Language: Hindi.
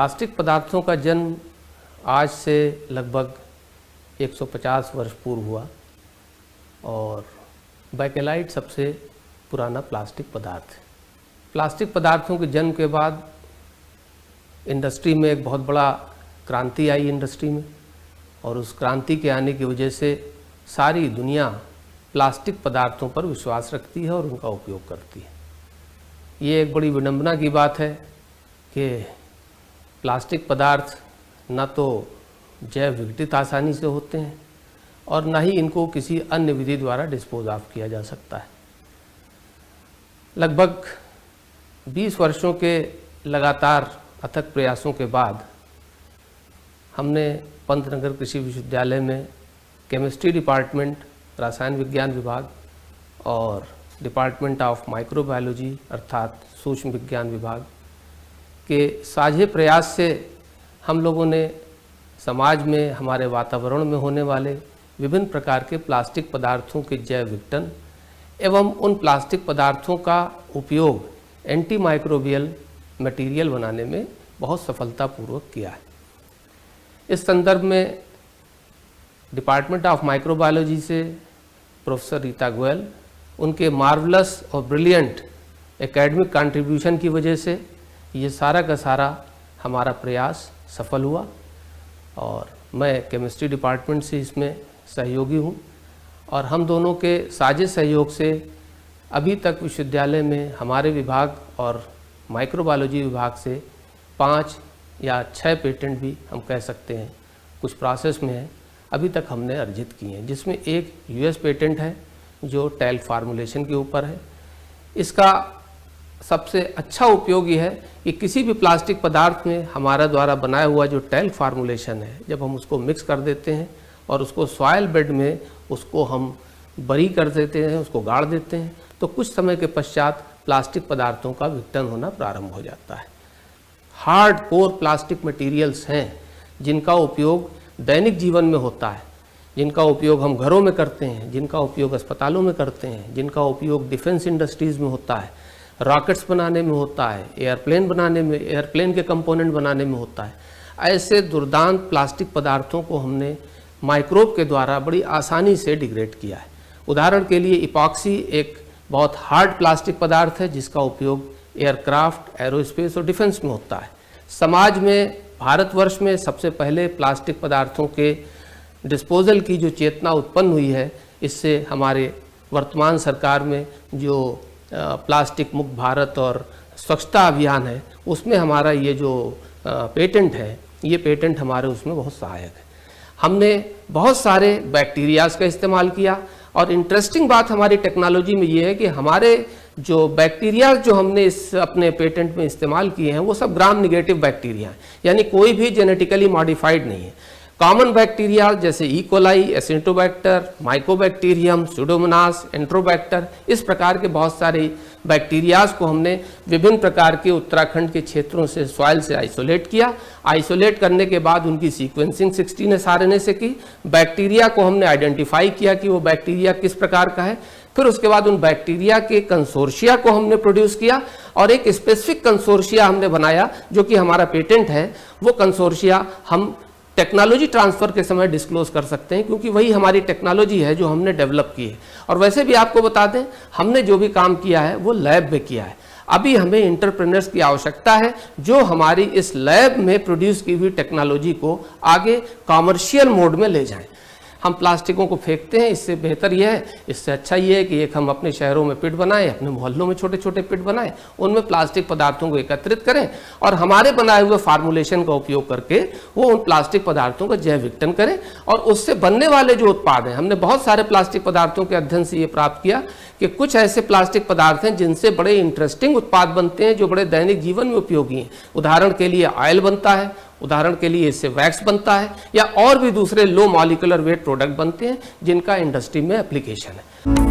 प्लास्टिक पदार्थों का जन्म आज से लगभग 150 वर्ष पूर्व हुआ और बैकेलाइट सबसे पुराना प्लास्टिक पदार्थ है। प्लास्टिक पदार्थों के जन्म के बाद इंडस्ट्री में एक बहुत बड़ा क्रांति आई इंडस्ट्री में, और उस क्रांति के आने की वजह से सारी दुनिया प्लास्टिक पदार्थों पर विश्वास रखती है और उनका उपयोग करती है। ये एक बड़ी विडंबना की बात है कि प्लास्टिक पदार्थ न तो जैव विघटित आसानी से होते हैं और न ही इनको किसी अन्य विधि द्वारा डिस्पोज ऑफ किया जा सकता है। लगभग 20 वर्षों के लगातार अथक प्रयासों के बाद हमने पंतनगर कृषि विश्वविद्यालय में केमिस्ट्री डिपार्टमेंट, रसायन विज्ञान विभाग और डिपार्टमेंट ऑफ माइक्रोबायोलॉजी अर्थात सूक्ष्म विज्ञान विभाग के साझे प्रयास से हम लोगों ने समाज में, हमारे वातावरण में होने वाले विभिन्न प्रकार के प्लास्टिक पदार्थों के जैव विघटन एवं उन प्लास्टिक पदार्थों का उपयोग एंटी माइक्रोबियल मटेरियल बनाने में बहुत सफलतापूर्वक किया है। इस संदर्भ में डिपार्टमेंट ऑफ माइक्रोबायोलॉजी से प्रोफेसर रीता गोयल, उनके मार्वलस और ब्रिलियंट एकेडमिक कंट्रीब्यूशन की वजह से ये सारा का सारा हमारा प्रयास सफल हुआ और मैं केमिस्ट्री डिपार्टमेंट से इसमें सहयोगी हूँ और हम दोनों के साझे सहयोग से अभी तक विश्वविद्यालय में हमारे विभाग और माइक्रोबायोलॉजी विभाग से 5 या 6 पेटेंट भी हम कह सकते हैं कुछ प्रोसेस में है, अभी तक हमने अर्जित किए हैं, जिसमें एक यूएस पेटेंट है जो टैल्क फार्मूलेशन के ऊपर है। इसका सबसे अच्छा उपयोग ये है कि किसी भी प्लास्टिक पदार्थ में हमारा द्वारा बनाया हुआ जो टैल्क फार्मूलेशन है, जब हम उसको मिक्स कर देते हैं और उसको सॉयल बेड में उसको हम बरी कर देते हैं, उसको गाड़ देते हैं, तो कुछ समय के पश्चात प्लास्टिक पदार्थों का विघटन होना प्रारंभ हो जाता है। हार्ड कोर प्लास्टिक मटेरियल्स हैं जिनका उपयोग दैनिक जीवन में होता है, जिनका उपयोग हम घरों में करते हैं, जिनका उपयोग अस्पतालों में करते हैं, जिनका उपयोग डिफेंस इंडस्ट्रीज़ में होता है, रॉकेट्स बनाने में होता है, एयरप्लेन बनाने में, एयरप्लेन के कंपोनेंट बनाने में होता है। ऐसे दुर्दांत प्लास्टिक पदार्थों को हमने माइक्रोब के द्वारा बड़ी आसानी से डिग्रेड किया है। उदाहरण के लिए इपॉक्सी एक बहुत हार्ड प्लास्टिक पदार्थ है जिसका उपयोग एयरक्राफ्ट, एरोस्पेस और डिफेंस में होता है। समाज में, भारतवर्ष में सबसे पहले प्लास्टिक पदार्थों के डिस्पोजल की जो चेतना उत्पन्न हुई है, इससे हमारे वर्तमान सरकार में जो प्लास्टिक मुक्त भारत और स्वच्छता अभियान है, उसमें हमारा ये जो पेटेंट है, ये पेटेंट हमारे उसमें बहुत सहायक है। हमने बहुत सारे बैक्टीरियाज का इस्तेमाल किया और इंटरेस्टिंग बात हमारी टेक्नोलॉजी में ये है कि हमारे जो बैक्टीरिया जो हमने इस अपने पेटेंट में इस्तेमाल किए हैं वो सब ग्राम निगेटिव बैक्टीरिया हैं, यानी कोई भी जेनेटिकली मॉडिफाइड नहीं है। कॉमन बैक्टीरिया जैसे E coli, acetobacter, mycobacterium, pseudomonas, enterobacter, इस प्रकार के बहुत सारे बैक्टीरियाज को हमने विभिन्न प्रकार के उत्तराखंड के क्षेत्रों से सॉइल से आइसोलेट किया। आइसोलेट करने के बाद उनकी सीक्वेंसिंग 16S RNA से की। बैक्टीरिया को हमने आइडेंटिफाई किया कि वो बैक्टीरिया किस प्रकार का है। फिर उसके बाद उन बैक्टीरिया के कंसोर्शिया को हमने प्रोड्यूस किया और एक स्पेसिफिक कंसोर्शिया हमने बनाया जो कि हमारा पेटेंट है। वो कंसोर्शिया हम टेक्नोलॉजी ट्रांसफ़र के समय डिस्क्लोज कर सकते हैं क्योंकि वही हमारी टेक्नोलॉजी है जो हमने डेवलप की है। और वैसे भी आपको बता दें, हमने जो भी काम किया है वो लैब में किया है। अभी हमें एंटरप्रेन्योर्स की आवश्यकता है जो हमारी इस लैब में प्रोड्यूस की हुई टेक्नोलॉजी को आगे कॉमर्शियल मोड में ले जाएं। हम प्लास्टिकों को फेंकते हैं, इससे बेहतर यह है, इससे अच्छा ये है कि एक हम अपने शहरों में पिट बनाएं, अपने मोहल्लों में छोटे छोटे पिट बनाएं, उनमें प्लास्टिक पदार्थों को एकत्रित करें और हमारे बनाए हुए फार्मूलेशन का उपयोग करके वो उन प्लास्टिक पदार्थों का जैव विघटन करें और उससे बनने वाले जो उत्पाद हैं, हमने बहुत सारे प्लास्टिक पदार्थों के अध्ययन से ये प्राप्त किया कि कुछ ऐसे प्लास्टिक पदार्थ हैं जिनसे बड़े इंटरेस्टिंग उत्पाद बनते हैं जो बड़े दैनिक जीवन में उपयोगी हैं। उदाहरण के लिए ऑयल बनता है, उदाहरण के लिए इससे वैक्स बनता है या और भी दूसरे लो मॉलिक्यूलर वेट प्रोडक्ट बनते हैं जिनका इंडस्ट्री में एप्लीकेशन है।